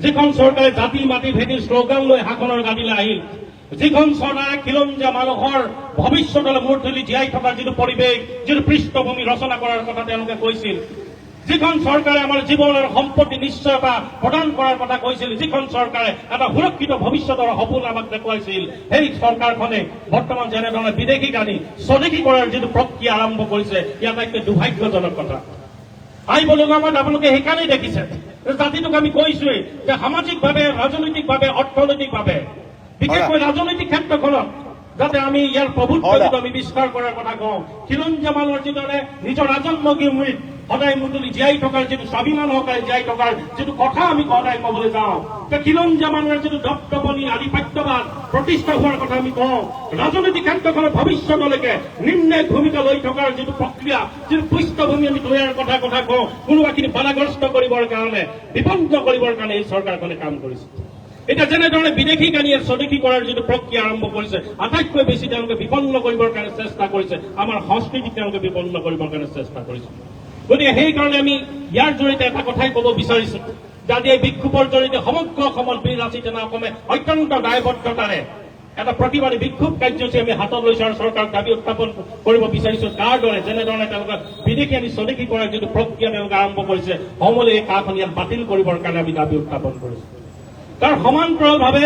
যিখন চৰকাৰে জাতি মাটি ভেদি শ্লোগান লৈ শাসনৰ গাদীলৈ আহিল, যিখন চৰকাৰে খিলঞ্জীয়া মানুহৰ ভৱিষ্যতলৈ মূৰ তুলি জীয়াই থকাৰ যিটো পৰিৱেশ, যিটো পৃষ্ঠভূমি ৰচনা কৰাৰ কথা তেওঁলোকে কৈছিল, যিখন চৰকাৰে আমাৰ জীৱন আৰু সম্পত্তি নিশ্চয়তা প্ৰদান কৰাৰ কথা কৈছিল, যিখন চৰকাৰে এটা সুৰক্ষিত ভৱিষ্যতৰ সপোন আমাক দেখুৱাইছিল, সেই চৰকাৰখনে বৰ্তমান যেনেধৰণে বিদেশীক আনি স্বদেশী কৰাৰ যিটো প্ৰক্ৰিয়া আৰম্ভ কৰিছে, ই আটাইতকৈ দুৰ্ভাগ্যজনক কথা। আহিবলগীয়া সময়ত আপোনালোকে সেইকাৰণেই দেখিছে জাতিটোক আমি কৈছোৱেই যে সামাজিকভাৱে, ৰাজনৈতিকভাৱে, অৰ্থনৈতিকভাৱে, বিশেষকৈ ৰাজনৈতিক ক্ষেত্ৰখনত যাতে আমি ইয়াৰ প্ৰভুত্ব আমি বিস্তাৰ কৰাৰ কথা কওঁ। খিলঞ্জীয়া মানুহৰ যিদৰে নিজৰ আজন্ম ভূমিত সদায় মুতলি জীয়াই থকাৰ যিটো স্বাভিমান সহকাৰে জীয়াই থকাৰ যিটো কথা আমি সদায় ক'বলৈ যাওঁ, খিলঞ্জীয়া মানুহৰ যিটো দপ্তপনি আধিপত্যবাদ প্ৰতিষ্ঠা হোৱাৰ কথা আমি কওঁ, ৰাজনৈতিক ক্ষেত্ৰখনৰ ভৱিষ্যতলৈকে নিৰ্ণায়ক ভূমিকা লৈ থকাৰ যিটো প্ৰক্ৰিয়া, যিটো পৃষ্ঠভূমি আমি তৈয়াৰ কথা কওঁ, কোনোবাখিনি বাধাগ্ৰস্ত কৰিবৰ কাৰণে, বিপন্ন কৰিবৰ কাৰণে এই চৰকাৰখনে কাম কৰিছে। এতিয়া যেনেধৰণে বিদেশীক আনি স্বদেশী কৰাৰ যিটো প্ৰক্ৰিয়া আৰম্ভ কৰিছে, আটাইতকৈ বেছি তেওঁলোকে বিপন্ন কৰিবৰ কাৰণে চেষ্টা কৰিছে, আমাৰ সংস্কৃতিক তেওঁলোকে বিপন্ন কৰিবৰ কাৰণে চেষ্টা কৰিছে। গতিকে সেইকাৰণে আমি ইয়াৰ জৰিয়তে এটা কথাই ক'ব বিচাৰিছো যে আজি এই বিক্ষোভৰ জৰিয়তে সমগ্ৰ অসমত বীৰ লাচিত সেনা অসমে অত্যন্ত দায়বদ্ধতাৰে এটা প্ৰতিবাদী বিক্ষোভ কাৰ্যসূচী আমি হাতত লৈছো আৰু চৰকাৰক দাবী উত্থাপন কৰিব বিচাৰিছো। তাৰ দৰে যেনেধৰণে তেওঁলোকে বিদেশী আনি স্বদেশী কৰাৰ যিটো প্ৰক্ৰিয়া তেওঁলোকে আৰম্ভ কৰিছে, সমূলে এই কাখন ইয়াত বাতিল কৰিবৰ কাৰণে আমি দাবী উত্থাপন কৰিছো। তাৰ সমান্তৰালভাৱে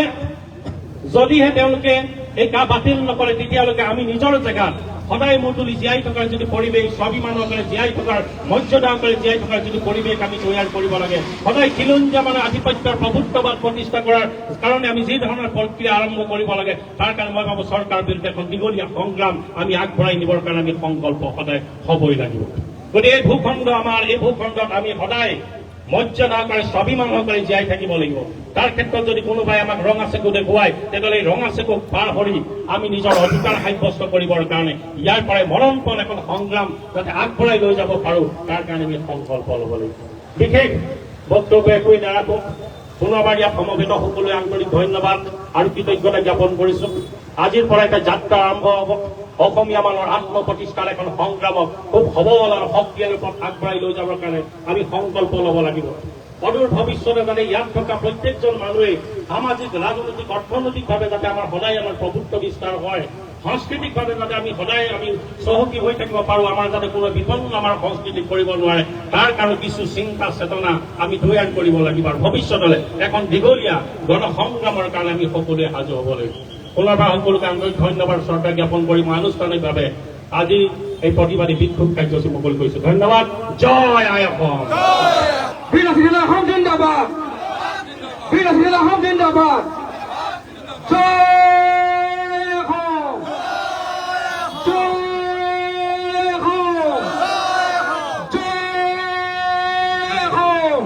যদিহে তেওঁলোকে এই কা বাতিল নকৰে, তেতিয়ালৈকে আমি নিজৰ জেগাত সদায় মুতলি জীয়াই থকাৰ যিটো পৰিৱেশ, স্বাভিমানসকলে জীয়াই থকাৰ, মৰ্যাদাসকলে জীয়াই থকাৰ যিটো পৰিৱেশ আমি তৈয়াৰ কৰিব লাগে, সদায় খিলঞ্জীয়া মানুহৰ আধিপত্যৰ প্ৰভুত্ববাদ প্ৰতিষ্ঠা কৰাৰ কাৰণে আমি যি ধৰণৰ প্ৰক্ৰিয়া আৰম্ভ কৰিব লাগে, তাৰ কাৰণে মই ভাবো চৰকাৰৰ বিৰুদ্ধে এখন দীঘলীয়া সংগ্ৰাম আমি আগবঢ়াই নিবৰ কাৰণে আমি সংকল্প সদায় হ'বই লাগিব। গতিকে এই ভূখণ্ড আমাৰ, এই ভূখণ্ডত আমি সদায় মৰ্যাদা সহকাৰে, স্বাভিমান সহকাৰে জীয়াই থাকিব লাগিব। তাৰ ক্ষেত্ৰত যদি কোনোবাই আমাক ৰঙা চেকু দেখুৱাই, তেতিয়াহ'লে এই ৰঙা চেকুক পাৰ কৰি আমি নিজৰ অধিকাৰ সাব্যস্ত কৰিবৰ কাৰণে ইয়াৰ পৰাই মৰণপণ এখন সংগ্ৰাম যাতে আগবঢ়াই লৈ যাব পাৰো, তাৰ কাৰণে আমি সংকল্প ল'ব লাগিব। বিশেষ বক্তব্য একোৱেই নাৰাখো, পুনৰবাৰ ইয়াত সমবেত সকলোৱে আন্তৰিক ধন্যবাদ আৰু কৃতজ্ঞতা জ্ঞাপন কৰিছো। আজিৰ পৰা এটা যাত্ৰা আৰম্ভ হ'ব, অসমীয়া মানুহৰ আত্মপ্ৰতিষ্ঠাৰ এখন সংগ্ৰামক খুব সবল আৰু শক্তিৰ ৰূপত আগবঢ়াই লৈ যাবৰ কাৰণে আমি সংকল্প ল'ব লাগিব। অদূৰ ভৱিষ্যতে যাতে ইয়াত থকা প্ৰত্যেকজন মানুহে সামাজিক, ৰাজনৈতিক, অৰ্থনৈতিকভাৱে যাতে আমাৰ সদায় আমাৰ প্ৰভুত্ব বিস্তাৰ হয়, সাংস্কৃতিকভাৱে যাতে আমি সদায় আমি চহকী হৈ থাকিব পাৰো, আমাৰ যাতে কোনো বিপন্ন আমাৰ সংস্কৃতিক কৰিব নোৱাৰে, তাৰ কাৰণে কিছু চিন্তা চেতনা আমি তৈয়াৰ কৰিব লাগিব। আৰু ভৱিষ্যতলৈ এখন দীঘলীয়া গণসংগ্ৰামৰ কাৰণে আমি সকলোৱে সাজু হ'ব লাগিব। পুনৰবাৰ সকলোকে আন্তৰিক ধন্যবাদ শ্ৰদ্ধা জ্ঞাপন কৰি মই আনুষ্ঠানিকভাৱে আজি এই প্ৰতিবাদী বিক্ষোভ কাৰ্যসূচী মুকলি কৰিছো। ধন্যবাদ। জয় আই অসম। বীৰ লাচিত সেনা অসম জিন্দাবাদ, বীৰ লাচিত সেনা অসম জিন্দাবাদ, জয় অসম, জয় অসম, জয় অসম।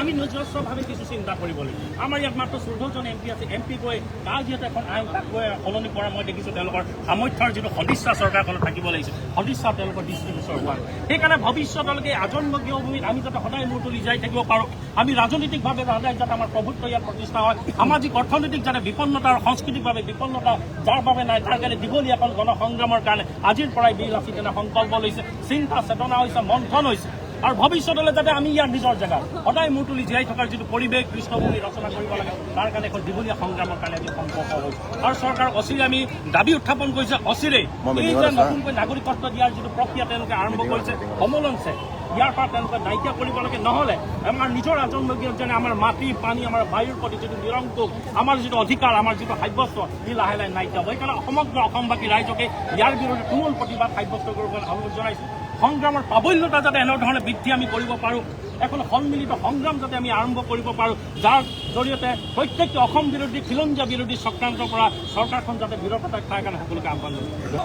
আমি নিজস্বভাৱে কিছু চিন্তা কৰিব লাগিব। আমাৰ ইয়াত মাত্ৰ 14জন MP আছে, MP গৈ তাৰ যিহেতু এখন আইন তাক গৈ সলনি কৰা মই দেখিছোঁ তেওঁলোকৰ সামৰ্থ্যৰ যিটো সদিচ্ছা চৰকাৰখনত থাকিব লাগিছিল, সদিচ্ছা তেওঁলোকৰ দৃষ্টিগোচৰ হোৱা। সেইকাৰণে ভৱিষ্যতলৈকে আজন্মগীয় ভূমিত আমি যাতে সদায় মূৰ তুলি যাই থাকিব পাৰোঁ, আমি ৰাজনৈতিকভাৱে সদায় যাতে আমাৰ প্ৰভুত্ব ইয়াত প্ৰতিষ্ঠা হয়, সামাজিক অৰ্থনৈতিক যাতে বিপন্নতা আৰু সাংস্কৃতিকভাৱে বিপন্নতা যাৰ বাবে নাই, তাৰ কাৰণে দীঘলীয়া এখন গণসংগ্ৰামৰ কাৰণে আজিৰ পৰাই বীৰ লাচিত সেনা সংকল্প লৈছে, চিন্তা চেতনা হৈছে, মন্থন হৈছে। আৰু ভৱিষ্যতলৈ যাতে আমি ইয়াৰ নিজৰ জেগাত সদায় মূৰ তুলি জীয়াই থকাৰ যিটো পৰিৱেশ, পৃষ্ঠভূমি ৰচনা কৰিব লাগে, তাৰ কাৰণে এখন দীঘলীয়া সংগ্ৰামৰ কাৰণে আমি সংকল্প হৈছোঁ। আৰু চৰকাৰক অচিৰে আমি দাবী উত্থাপন কৰিছে, অচিৰেই এই যে নতুনকৈ নাগৰিকত্ব দিয়াৰ যিটো প্ৰক্ৰিয়া তেওঁলোকে আৰম্ভ কৰিছে, সমলঞ্চে ইয়াৰ পৰা তেওঁলোকে নাইকিয়া কৰিব লাগে। নহ'লে আমাৰ নিজৰ আজন্মগীয় যেনে আমাৰ মাটি, পানী, আমাৰ বায়ুৰ প্ৰতি যিটো নিৰংকুশ আমাৰ যিটো অধিকাৰ, আমাৰ যিটো সাব্যস্ত, ই লাহে লাহে নাইকিয়া হ'ব। সেইকাৰণে সমগ্ৰ অসমবাসী ৰাইজকে ইয়াৰ বিৰুদ্ধে তুমুল প্ৰতিবাদ সাব্যস্ত কৰিবলৈ অনুৰোধ জনাইছোঁ। সংগ্ৰামৰ প্ৰাবল্যতা যাতে এনেধৰণে বৃদ্ধি আমি কৰিব পাৰোঁ, এখন সন্মিলিত সংগ্ৰাম যাতে আমি আৰম্ভ কৰিব পাৰোঁ, যাৰ জৰিয়তে প্ৰত্যেকটো অসম বিৰোধী, খিলঞ্জীয়া বিৰোধী চক্ৰান্তৰ পৰা চৰকাৰখন যাতে বিৰত থাকে, তাৰ কাৰণে সকলোকে আহ্বান জনাইছোঁ।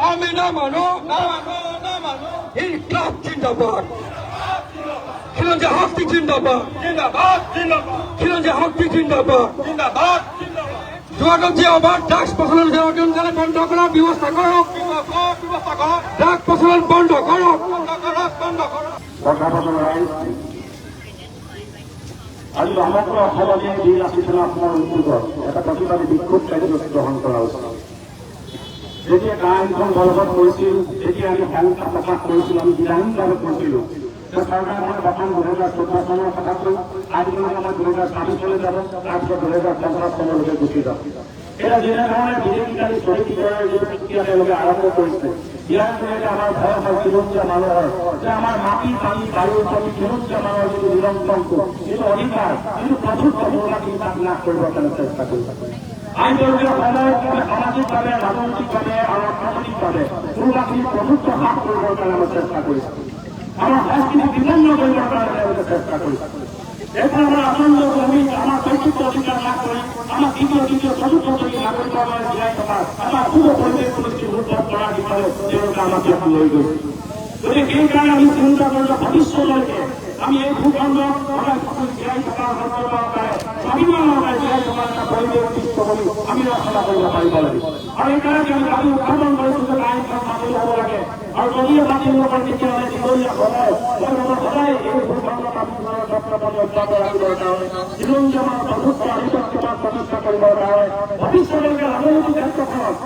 আমি নামানো, ইনকলাব জিন্দাবাদ, খিলঞ্জীয়া শক্তি জিন্দাবাদ, খিলঞ্জীয়া শক্তি জিন্দাবাদ, যোৱাগত যে অবাধ ড্ৰাগছ প্ৰচলন সোনকালে বন্ধ কৰাৰ ব্যৱস্থা কৰক, ড্ৰাগছ প্ৰচলন বন্ধ কৰক। আজি সমগ্ৰ অসমতে বীৰ লাচিত সেনা অসমৰ উদ্যোগত এটা প্ৰতিবাদী বিক্ষোভ কাৰ্যসূচী গ্ৰহণ কৰা হৈছে। যেতিয়া আইনখন বলবৎ কৰিছিল, যেতিয়া আমি সংখ্যা প্ৰকাশ কৰিছিলোঁ, আমি বিধানভাৱে কৈছিলোঁ চৰকাৰখনে প্ৰথম 2014 চনৰ কথা কৈ আজিলৈকে মই 2024 চনলৈ যাব, তাৰপিছত 2050 চনলৈকে গুচি যাম। এতিয়া যেনেধৰণে বিজেপিকাৰী শ্বহীদ কৰাৰ যিটো প্ৰক্ৰিয়া তেওঁলোকে আৰম্ভ কৰিছে, ইয়াৰ জৰিয়তে আমাৰ ভয় হয় খিলঞ্জীয়া মানুহৰ যে আমাৰ মাটি পানী বায়ুৰ প্ৰতি খিলঞ্জীয়া মানুহৰ যিটো নিৰন্তন যিটো অধিকাৰ, যিটো প্ৰভুত্ব মূলবাসী তাক নাশ কৰিবৰ কাৰণে চেষ্টা কৰিব। আইনজীৱীৰ সময়ত সামাজিকভাৱে, ৰাজনৈতিকভাৱে আৰু অৰ্থনৈতিকভাৱে মূলবাসীৰ প্ৰভুত্ব হ্ৰাস কৰিবৰ কাৰণে আমি চেষ্টা কৰিছোঁ। আমাৰ সংস্কৃতি বিপন্ন কৰিবৰ কাৰণে তেওঁলোকে চেষ্টা কৰিছে। এখন আমাৰ আচন্দ আমি আমাৰ চতুৰ্থ অধিকাৰ লাভ কৰি আমাৰ তৃতীয় চতুৰ্থ নাগৰিকৰ বাবে জীয়াই থকা আমাৰ পূৰ্ব পৰিৱেশ সৃষ্টি উদ্ধাৰ কৰাৰ বিষয়ে তেওঁলোকে আমাক ইয়াত লৈ গৈছে। গতিকে সেইকাৰণে আমি চিন্তা কৰিলে ভৱিষ্যতলৈকে আমি এই ভূখণ্ডত জীয়াই থকাৰ স্বাধীনভাৱে জীয়াই থকাৰ এটা পৰিৱেশ পৃষ্ঠভূমি আমি ৰচনা কৰিব পাৰিব লাগিব। আৰু সেইকাৰণে আমি দাবী উত্থাপন কৰিছোঁ যে আইনখন বাতিল হ'ব লাগে। আৰু যদিও বাতিল নকৰে তেতিয়াহ'লে দীঘলীয়া সময় সদায় এই ভূখণ্ডত আমি ছত্ৰপতি অব্যাহত ৰাখিবৰ কাৰণে খিলঞ্জীয়া মানুহৰ প্ৰভুত্ব আধিপত্যবাদ প্ৰতিষ্ঠা কৰিবৰ কাৰণে ভৱিষ্যতলৈকে ৰাজনৈতিক ক্ষেত্ৰখনত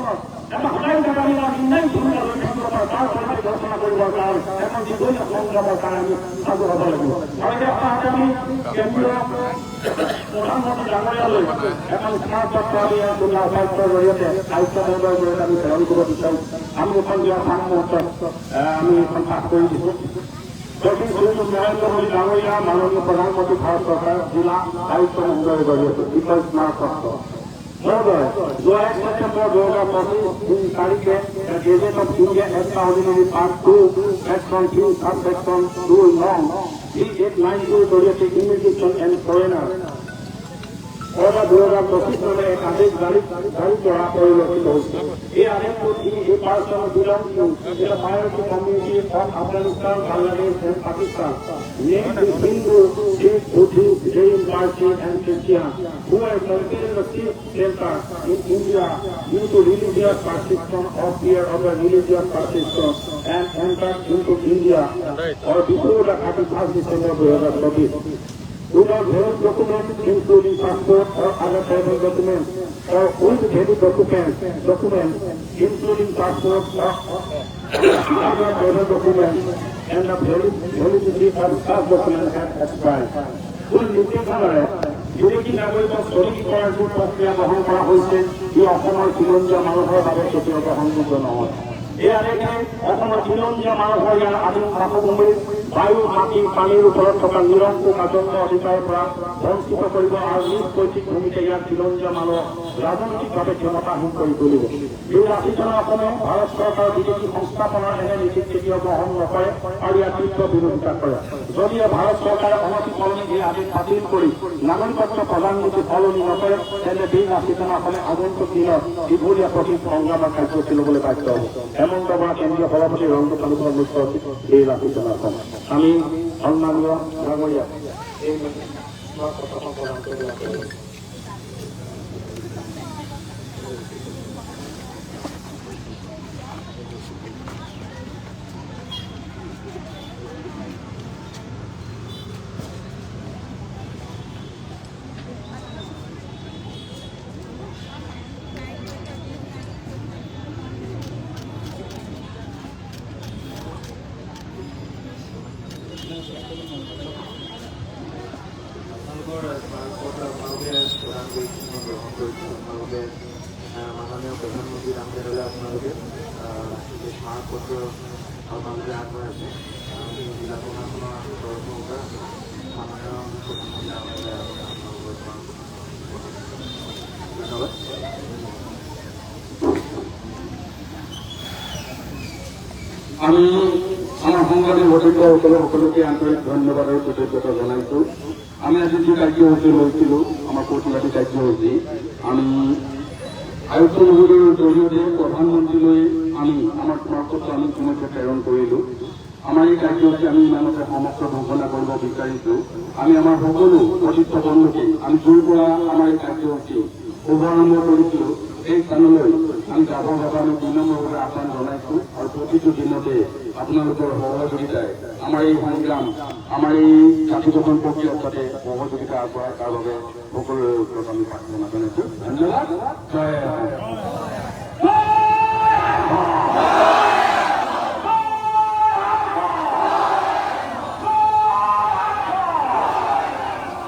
এটা সদায় আমি নিৰ্ণয় ভূমিকা লৈ থাকিব পাৰোঁ, তাৰ পৰিৱেশ ঘোষণা কৰিবৰ কাৰণে এখন দীঘলীয়া সংগ্ৰামৰ কাৰণে আমি সাজু হ'ব লাগিব। আৰু এই সপ্তাহতে আমি কেন্দ্ৰীয় প্ৰধানমন্ত্ৰী ডাঙৰীয়ালৈ এখন স্মাৰক পত্ৰ আমি উপায়ুক্তৰ জৰিয়তে আয়ুক্ত মহোদয়ৰ জৰিয়তে আমি প্ৰেৰণ কৰিব বিচাৰোঁ। আমি এখন যোৱা 5 মুহূৰ্তত আমি এখন পাঠ কৰি দিছোঁ। দক্ষিণ শ্ৰীযুক্ত নৰেন্দ্ৰ মোদী ডাঙৰীয়া মাননীয় প্ৰধানমন্ত্ৰী ভাৰত চৰকাৰ জিলা আয়ুক্ত মহোদয়ৰ জৰিয়তে বিষয় স্মাৰক পত্ৰ। মহোদয়, যোৱা 1 ছেপ্টেম্বৰ 2025 তাৰিখে gazette of India extraordinary part 2 section 3 sub section 2 নং 3892 জৰিয়তে ইমিগ্ৰেশ্যন এণ্ড ফৰেনাৰ অৰ্ডাৰ 2025 নামে এক আদেশ জাৰি কৰা পৰিলক্ষিত হৈছে। এই আদেশটোত এই person belong to the minority community of Afghanistan, Bangladesh and Pakistan, named Hindu, Sikh, Buddhist, Jain, Parsi and Christian, who are considered the chief shelter in India due to religious persecution or fear of a religious persecution and entered into India or before the 31st December 2024. Without valid documents including passport or other travel documents, or with valid documents including passport or other travel documents, and the validity of such documents has expired. Full নিৰ্দেশনাৰে বিদেশী নাগৰিকক স্থগিত কৰাৰ যি প্ৰক্ৰিয়া গ্ৰহণ কৰা হৈছে, ই অসমৰ খিলঞ্জীয়া মানুহৰ বাবে কেতিয়াও গ্ৰহণযোগ্য নহয়। এই আদেশে অসমৰ খিলঞ্জীয়া মানুহৰ ইয়াৰ আদিম বাসভূমিৰ বায়ু, মাটি, পানীৰ ওপৰত থকা নিৰংকুশ আজন্ম অধিকাৰৰ পৰা বঞ্চিত কৰিব আৰু নিজ পৈতৃক ভূমিতে ইয়াৰ খিলঞ্জীয়া মানুহক ৰাজনৈতিকভাৱে ক্ষমতাহীন কৰি তুলিব। 2080 চনৰ অসমে ভাৰত চৰকাৰৰ বিদেশী সংস্থাপনৰ এনে নীতিক কেতিয়াও গ্ৰহণ নকৰে আৰু ইয়াৰ তীব্ৰ বিৰোধিতা কৰে। যদিও ভাৰত চৰকাৰে অনতিপলমে এই আদেশ বাতিল কৰি নাগৰিকত্ব প্ৰদান নীতি সলনি নকৰে, তেন্তে 2080 চনৰ অসমে আগন্তুক দিনত দীঘলীয়া কঠিন সংগ্ৰামৰ কাৰ্যসূচী ল'বলৈ বাধ্য হ'ব। হেমন্ত বৰা কেন্দ্ৰীয় সভাপতি, ৰংপুৰ তালুকৰ মুখ্য সচিব, 2080 চনৰ অসম। আমি সন্মানীয় ডাঙৰীয়া এই পত্ৰখন প্ৰদান কৰিব লাগিব। মাননীয় প্ৰধানমন্ত্ৰী ডাঙৰীয়ালৈ আপোনালোকে এই স্মাৰকপত্ৰ আপোনালোকে আগবঢ়াইছে। জিলা প্ৰশাসনৰ তৰফৰ পৰা মাননীয় প্ৰধানমন্ত্ৰী ডাঙৰীয়ালৈ আপোনালোকৰ ধন্যবাদ। আমি আমাৰ সংবাদিক বন্ধুসকলে সকলোকে আন্তৰিক ধন্যবাদ আৰু কৃতজ্ঞতা জনাইছোঁ। আমি আজি যি কাৰ্যসূচী লৈছিলোঁ, আমাৰ প্ৰতিবাদী কাৰ্যসূচী, আমি আয়ুক্ত মহোদয়ৰ জৰিয়তে প্ৰধানমন্ত্ৰীলৈ আমি আমাৰ স্মাৰকপত্ৰ আমি ইতিমধ্যে প্ৰেৰণ কৰিলোঁ। আমাৰ এই কাৰ্যসূচী আমি ইমানতে সমাপ্ত ঘোষণা কৰিব বিচাৰিছোঁ। আমি আমাৰ সকলো সতীৰ্থ বন্ধুকে আমি য'ৰ পৰা আমাৰ এই কাৰ্যসূচী শুভাৰম্ভ কৰিছিলোঁ সেই স্থানলৈ আমি যাবৰ বাবে আমি বিনম্ৰভাৱে আহ্বান জনাইছোঁ। আৰু প্ৰতিটো দিনতে আপোনালোকৰ সহযোগিতাই আমাৰ এই সংগ্ৰাম, আমাৰ এই জাতিগঠন প্ৰক্ৰিয়াত যাতে সহযোগিতা আগবঢ়ায় তাৰ বাবে সকলোৰে ওপৰত আমি প্ৰাৰ্থনা জনাইছোঁ। ধন্যবাদ। জয়